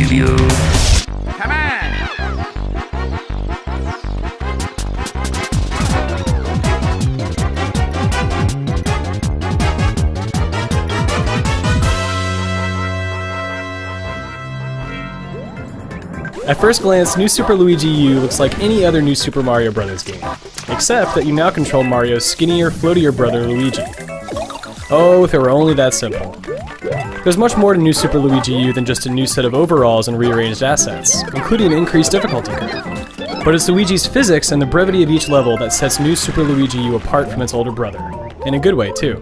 kill you. Come on! At first glance, New Super Luigi U looks like any other New Super Mario Bros. Game, except that you now control Mario's skinnier, floatier brother Luigi. Oh, if it were only that simple. There's much more to New Super Luigi U than just a new set of overalls and rearranged assets, including an increased difficulty curve. But it's Luigi's physics and the brevity of each level that sets New Super Luigi U apart from its older brother, in a good way too.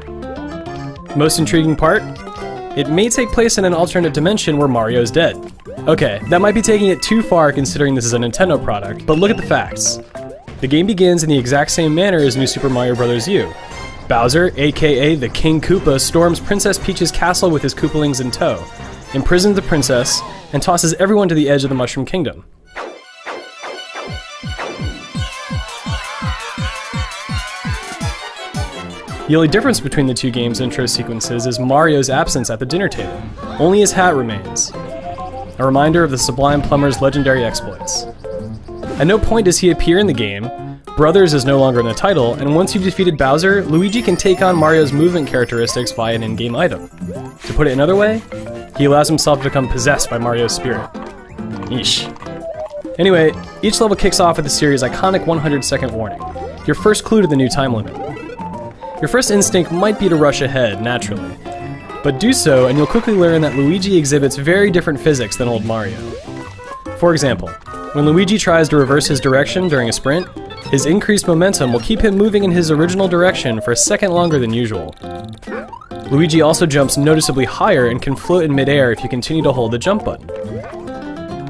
Most intriguing part? It may take place in an alternate dimension where Mario's dead. Okay, that might be taking it too far considering this is a Nintendo product, but look at the facts. The game begins in the exact same manner as New Super Mario Bros. U. Bowser, aka the King Koopa, storms Princess Peach's castle with his Koopalings in tow, imprisons the princess, and tosses everyone to the edge of the Mushroom Kingdom. The only difference between the two games' intro sequences is Mario's absence at the dinner table. Only his hat remains. A reminder of the Sublime Plumber's legendary exploits. At no point does he appear in the game, Brothers is no longer in the title, and once you've defeated Bowser, Luigi can take on Mario's movement characteristics via an in-game item. To put it another way, he allows himself to become possessed by Mario's spirit. Yeesh. Anyway, each level kicks off with the series' iconic 100-second warning, your first clue to the new time limit. Your first instinct might be to rush ahead, naturally, but do so and you'll quickly learn that Luigi exhibits very different physics than old Mario. For example, when Luigi tries to reverse his direction during a sprint, his increased momentum will keep him moving in his original direction for a second longer than usual. Luigi also jumps noticeably higher and can float in midair if you continue to hold the jump button.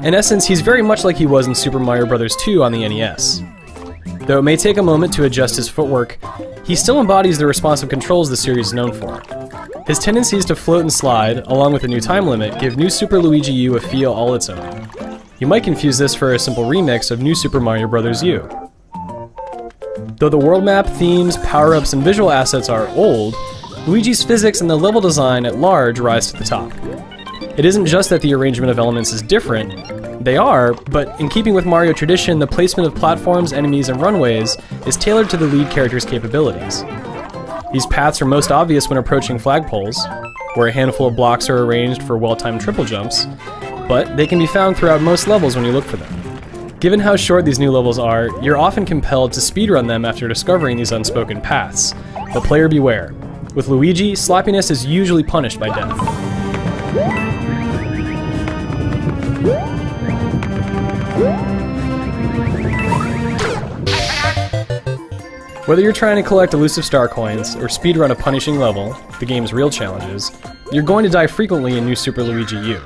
In essence, he's very much like he was in Super Mario Bros. 2 on the NES. Though it may take a moment to adjust his footwork, he still embodies the responsive controls the series is known for. His tendencies to float and slide, along with the new time limit, give New Super Luigi U a feel all its own. You might confuse this for a simple remix of New Super Mario Bros. U. Though the world map, themes, power-ups, and visual assets are old, Luigi's physics and the level design at large rise to the top. It isn't just that the arrangement of elements is different, they are, but in keeping with Mario tradition, the placement of platforms, enemies, and runways is tailored to the lead character's capabilities. These paths are most obvious when approaching flagpoles, where a handful of blocks are arranged for well-timed triple jumps, but they can be found throughout most levels when you look for them. Given how short these new levels are, you're often compelled to speedrun them after discovering these unspoken paths, but player beware. With Luigi, sloppiness is usually punished by death. Whether you're trying to collect elusive star coins or speedrun a punishing level, the game's real challenges, you're going to die frequently in New Super Luigi U.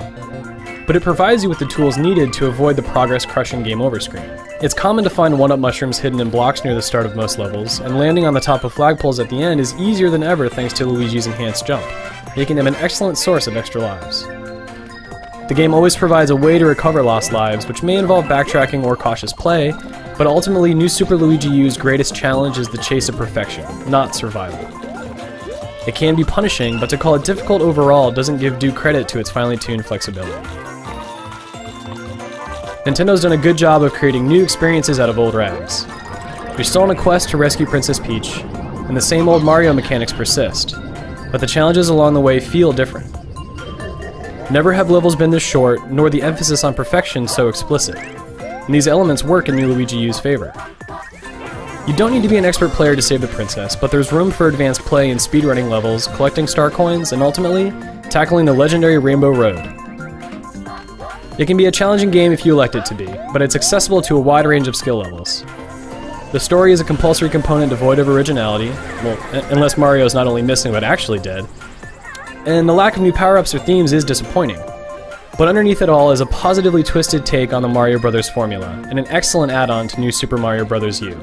But it provides you with the tools needed to avoid the progress-crushing game over screen. It's common to find one-up mushrooms hidden in blocks near the start of most levels, and landing on the top of flagpoles at the end is easier than ever thanks to Luigi's enhanced jump, making him an excellent source of extra lives. The game always provides a way to recover lost lives, which may involve backtracking or cautious play, but ultimately New Super Luigi U's greatest challenge is the chase of perfection, not survival. It can be punishing, but to call it difficult overall doesn't give due credit to its finely tuned flexibility. Nintendo's done a good job of creating new experiences out of old rags. You're still on a quest to rescue Princess Peach, and the same old Mario mechanics persist, but the challenges along the way feel different. Never have levels been this short, nor the emphasis on perfection so explicit, and these elements work in New Luigi U's favor. You don't need to be an expert player to save the princess, but there's room for advanced play in speedrunning levels, collecting star coins, and ultimately, tackling the legendary Rainbow Road. It can be a challenging game if you elect it to be, but it's accessible to a wide range of skill levels. The story is a compulsory component devoid of originality, well, unless Mario is not only missing but actually dead, and the lack of new power-ups or themes is disappointing. But underneath it all is a positively twisted take on the Mario Bros. Formula, and an excellent add-on to New Super Mario Bros. U.